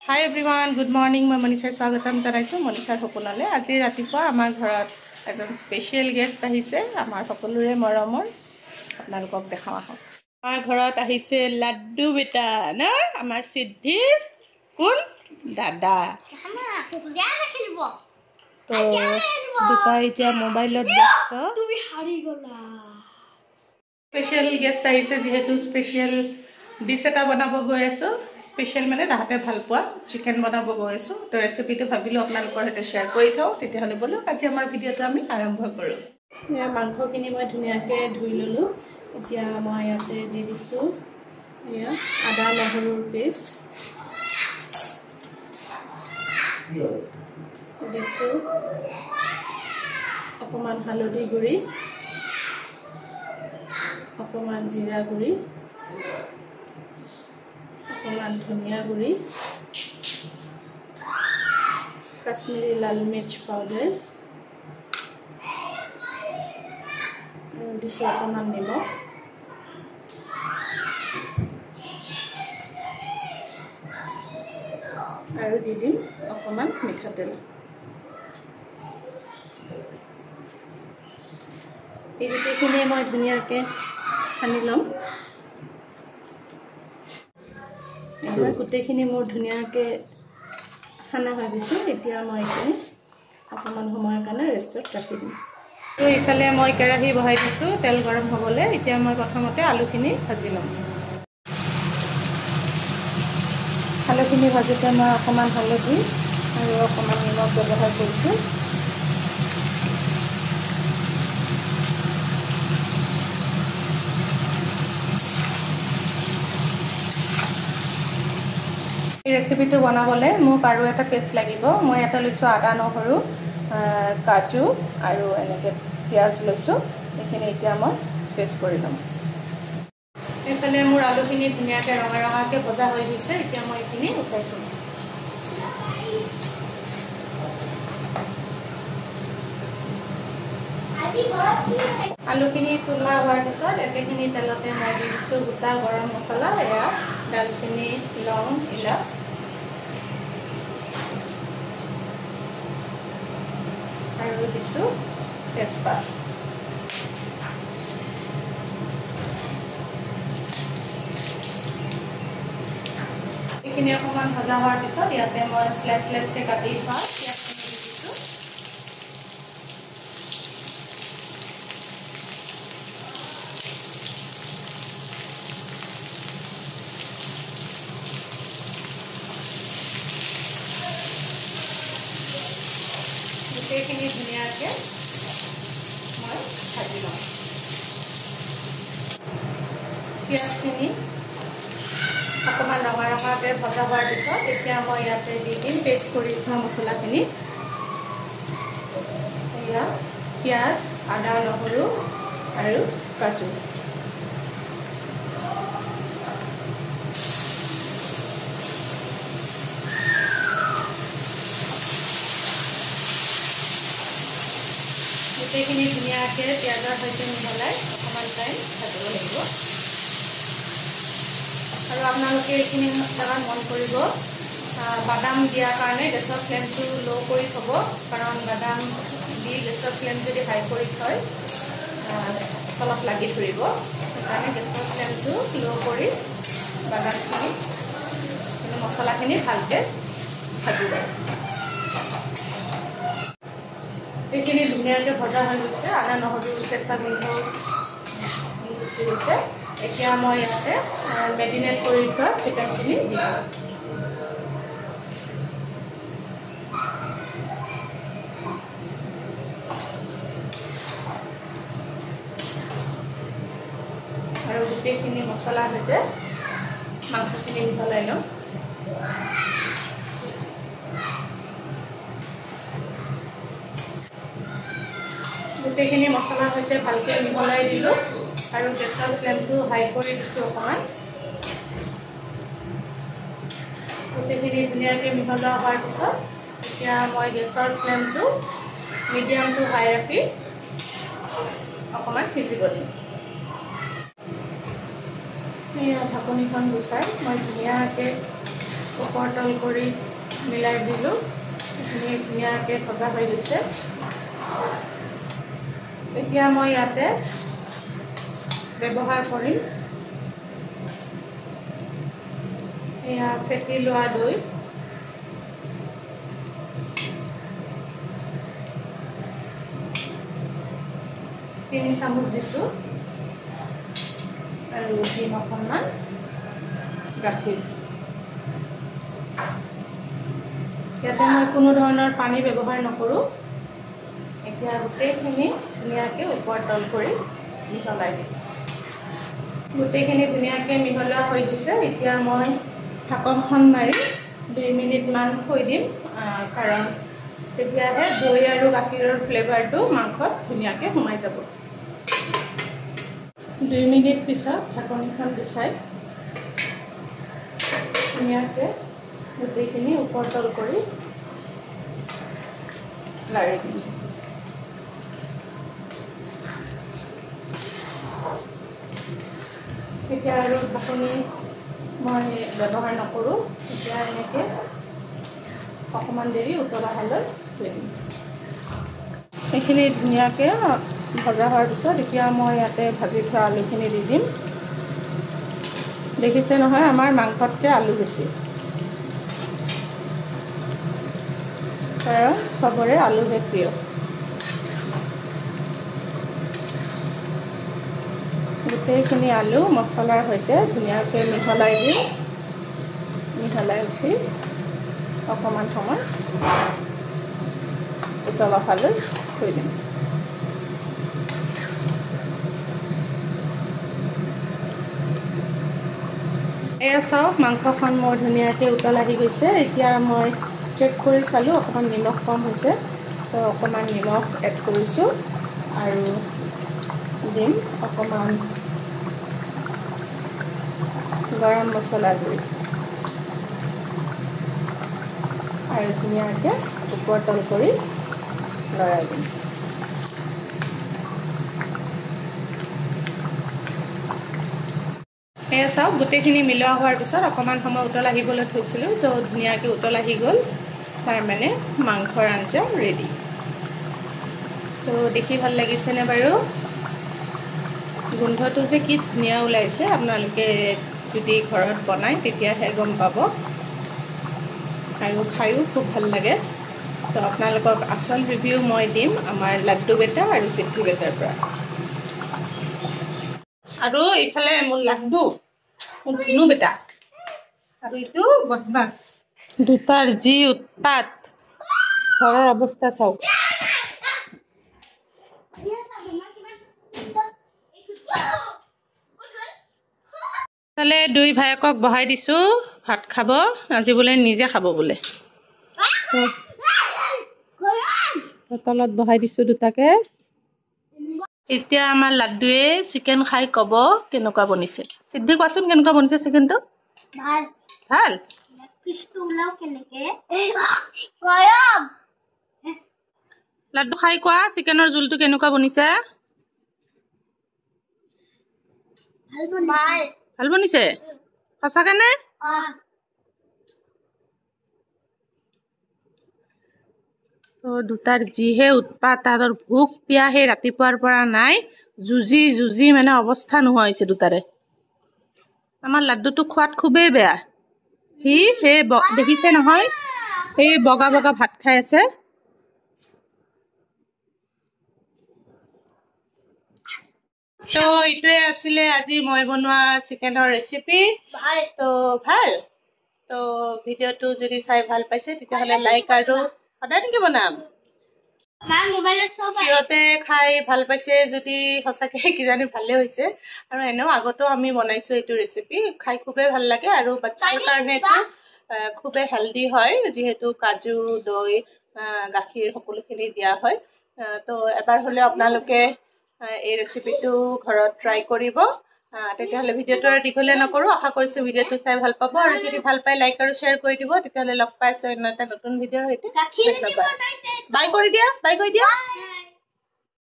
Hi everyone, good morning. মই মনিষাৰ স্বাগতম জনাইছো মনিষাৰ সপোনলে। আজি ৰাতিপুৱা আমাৰ ঘৰত একদম স্পেশাল গেষ্ট আহিছে, আমাৰ সকলোৰে মৰমৰ। আপোনালোকক দেখাও আহক। আমাৰ ঘৰত আহিছে লাড্ডু বেটা না, আমাৰ সিদ্ধিৰ কোন দাদা। তো দুটা এতিয়া মোবাইলত ব্যস্ত। তুমি হাৰি গলা। স্পেশাল গেষ্ট আহিছে যেহেতু স্পেশাল ডিশ এটা বনাব গৈ আছো। স্পেশাল মানে তাহাতে ভাল পোৱা চিকেন বনাব গৈ আছো। তো ৰেচিপিটো ভাবিলো আপোনালোকৰ সৈতে শ্বেয়াৰ কৰি থওঁ। তেতিয়াহ'লে বলক আজি আমাৰ ভিডিঅ'টো আমি আৰম্ভ কৰোঁ। এয়া মাংসখিনি মই ধুনীয়াকৈ ধুই ল'লোঁ। এতিয়া মই ইয়াতে দি দিছোঁ এয়া আদা নহৰুৰ পেষ্ট দিছোঁ, অকণমান হালধি গুড়ি, অকণমান জিৰা গুড়ি, অকণমান ধনিয়া গুড়ি, কাশ্মীৰী লাল মিৰ্চ পাউডাৰ আৰু দিছোঁ অকণমান নিমখ। আৰু দি দিম অকণমান মিঠাতেল। এই গোটেইখিনি মই ধুনীয়াকৈ সানি ল'ম। এবাৰ গোটেইখিনি মোৰ ধুনীয়াকৈ সানা হৈ গৈছে। এতিয়া মই এইখিনি অকণমান সময়ৰ কাৰণে ৰেষ্টত ৰাখি দিম। তো ইফালে মই কেৰাহী বহাই দিছোঁ তেল গৰম হ'বলৈ। এতিয়া মই প্ৰথমতে আলুখিনি ভাজি ল'ম। আলুখিনি ভাজোঁতে মই অকণমান হালধি আৰু অকণমান নিমখ ব্যৱহাৰ কৰিছোঁ। এই ৰেচিপিটো বনাবলৈ মোক আৰু এটা পেষ্ট লাগিব। মই এটা লৈছোঁ আদা নহৰু, কাজু আৰু এনেকৈ পিঁয়াজ লৈছোঁ। এইখিনি এতিয়া মই পেষ্ট কৰি ল'ম। এইফালে মোৰ আলুখিনি ধুনীয়াকৈ ৰঙা ৰঙাকৈ ভজা হৈ গৈছে। এতিয়া মই এইখিনি উঠাই থ'ম। আলুখিনি তোলা হোৱাৰ পিছত একেখিনি তেলতে মই দি দিছোঁ গোটা গৰম মছলা, এয়া দালচেনি, লং, ইলাচ আৰু দিছোঁ তেজপাত। এইখিনি অকণমান ভজা হোৱাৰ পিছত ইয়াতে মই স্লাইচকৈ কাটি থোৱা পিঁয়াজখিনি দি দিছোঁ। গোটেইখিনি ধুনীয়াকৈ মই ভাজি লওঁ। পিঁয়াজখিনি অকণমান ৰঙা ৰঙাকৈ ভজা হোৱাৰ পিছত এতিয়া মই ইয়াতে দি দিম পেষ্ট কৰি থোৱা মছলাখিনি। এয়া পিঁয়াজ, আদা নহৰু আৰু কাজু। গোটেইখিনি ধুনীয়াকৈ পিঁয়াজৰ সৈতে মিহলাই অকণমান টাইম ভাজিব লাগিব। আৰু আপোনালোকে এইখিনি জেগাত মন কৰিব, বাদাম দিয়াৰ কাৰণে গেছৰ ফ্লেমটো ল' কৰি থ'ব। কাৰণ বাদাম দি গেছৰ ফ্লেম যদি হাই কৰি থয় অলপ লাগি ধৰিব। সেইকাৰণে গেছৰ ফ্লেমটো ল' কৰি বাদামখিনি মছলাখিনি ভালকৈ ভাজিব। এইখিনি ধুনীয়াকৈ ভজা হৈ গৈছে। আদা নহৰু কেঁচা গোন্ধ গুচি গৈছে। এতিয়া মই ইয়াতে মেৰিনেট কৰি থোৱা চিকেনখিনি দি দিম। আৰু গোটেইখিনি মছলাৰ সৈতে মাংসখিনি মিহলাই ল'ম। গোটেইখিনি মছলাৰ সৈতে ভালকৈ মিহলাই দিলোঁ আৰু গেছৰ ফ্লেমটো হাই কৰি দিছোঁ অকণমান। গোটেইখিনি ধুনীয়াকৈ মিহলোৱা হোৱাৰ পিছত এতিয়া মই গেছৰ ফ্লেমটো মিডিয়াম টু হাই ৰাখি অকণমান সিজিব দিম। ঢাকনিখন গুচাই মই ধুনীয়াকৈ ওপৰতল কৰি মিলাই দিলোঁ। ধুনীয়াকৈ ভজা হৈ গৈছে। এতিয়া মই ইয়াতে ব্যৱহাৰ কৰিম এয়া ফেটি লোৱা দৈ। 3 চামুচ দিছোঁ আৰু দিম অকণমান গাখীৰ। ইয়াতে মই কোনো ধৰণৰ পানী ব্যৱহাৰ নকৰোঁ। এতিয়া গোটেইখিনি ধুনীয়াকৈ ওপৰতল কৰি মিহলাই দিম। গোটেইখিনি ধুনীয়াকৈ মিহলোৱা হৈ গৈছে। এতিয়া মই ঢাকনখন মাৰি 2 মিনিটমান থৈ দিম, কাৰণ তেতিয়াহে দৈ আৰু গাখীৰৰ ফ্লেভাৰটো মাংসত ধুনীয়াকৈ সোমাই যাব। 2 মিনিট পিছত ঢাকনিখন গুচাই ধুনীয়াকৈ গোটেইখিনি ওপৰতল কৰি লাৰি দিম। এতিয়া আৰু ঢাকনি মই ব্যৱহাৰ নকৰোঁ। এতিয়া এনেকৈ অকণমান দেৰি উতলা হ'লৈ থৈ দিম। এইখিনি ধুনীয়াকৈ ভজা হোৱাৰ পিছত এতিয়া মই ইয়াতে ভাজি থোৱা আলুখিনি দি দিম। দেখিছে নহয়, আমাৰ মাংসতকৈ আলু বেছি, কাৰণ চবৰে আলুহে প্ৰিয়। গোটেইখিনি আলু মছলাৰ সৈতে ধুনীয়াকৈ মিহলাই দিম। মিহলাই উঠি অকণমান সময় উতলা হোৱালৈ থৈ দিম। এয়া চাওক, মাংসখন মোৰ ধুনীয়াকৈ উতল আহি গৈছে। এতিয়া মই চেক কৰি চালোঁ, অকণমান নিমখ কম হৈছে, তো অকণমান নিমখ এড কৰিছোঁ আৰু দিম অকণমান গৰম মছলা গুড়ি আৰু ধুনীয়াকৈ ওপৰতল কৰি লৰাই দিম। এয়া চাওক, গোটেইখিনি মিলোৱা হোৱাৰ পিছত অকণমান সময় উতল আহিবলৈ থৈছিলোঁ, তো ধুনীয়াকৈ উতল আহি গ'ল। তাৰমানে মাংসৰ আঞ্জা ৰেডি। তো দেখি ভাল লাগিছেনে বাৰু? গোন্ধটো যে কি ধুনীয়া ওলাইছে, আপোনালোকে যদি ঘৰত বনায় তেতিয়াহে গম পাব, আৰু খায়ো খুব ভাল লাগে। তো আপোনালোকক আচল ৰিভিউ মই দিম আমাৰ লাড্ডু বেটা আৰু সিদ্ধি বেটাৰ পৰা। আৰু এইফালে মোৰ লাড্ডু, মোৰ ধুনু বেটা, আৰু এইটো বদমাছ। দুটাৰ যি উৎপাত, ঘৰৰ অৱস্থা চাওক। ফালে 2 ভায়েকক বহাই দিছোঁ ভাত খাব। আজি বোলে নিজে খাব বোলে। তলত বহাই দিছোঁ দুটাকে। এতিয়া আমাৰ লাড্ডুৱে চিকেন খাই ক'ব কেনেকুৱা বনিছে। সিদ্ধি কোৱাচোন কেনেকুৱা বনিছে চিকেনটো? ভাল। ভাল? লাড্ডু খাই কোৱা চিকেনৰ জোলটো কেনেকুৱা বনিছে? ভাল বনিছে? সঁচাকে নে? তো দুটাৰ যিহে উৎপাত, তাহাঁতৰ ভোক পিয়াহে ৰাতিপুৱাৰ পৰা নাই, যুঁজি মানে অৱস্থা নোহোৱা হৈছে দুটাৰে। আমাৰ লাড্ডুটো খোৱাত খুবেই বেয়া। সি সেই দেখিছে নহয়, সেই বগা ভাত খাই আছে। তো এইটোৱে আছিলে আজি মই বনোৱা চিকেনৰ ৰেচিপি। তো ভাল। তো ভিডিঅ'টো যদি চাই ভাল পাইছে তেতিয়াহ'লে লাইক আৰু সদায় নেকি বনাম। সিহঁতে খাই ভাল পাইছে যদি সঁচাকে কিজানি ভালে হৈছে। আৰু এনেও আগতেও আমি বনাইছোঁ এইটো ৰেচিপি, খাই খুবেই ভাল লাগে। আৰু বাচ্ছাৰ কাৰণে এইটো খুবেই হেল্ডি হয়, যিহেতু কাজু, দৈ, গাখীৰ সকলোখিনি দিয়া হয়। তো এবাৰ হ'লেও আপোনালোকে এই ৰেচিপিটো ঘৰত ট্ৰাই কৰিব। তেতিয়াহ'লে ভিডিঅ'টো আৰু দীঘলীয়া নকৰোঁ। আশা কৰিছোঁ ভিডিঅ'টো চাই ভাল পাব, আৰু যদি ভাল পায় লাইক আৰু শ্বেয়াৰ কৰি দিব। তেতিয়াহ'লে লগ পাইছোঁ অন্য এটা নতুন ভিডিঅ'ৰ সৈতে। বাই কৰি দিয়া, বাই কৰি দিয়া।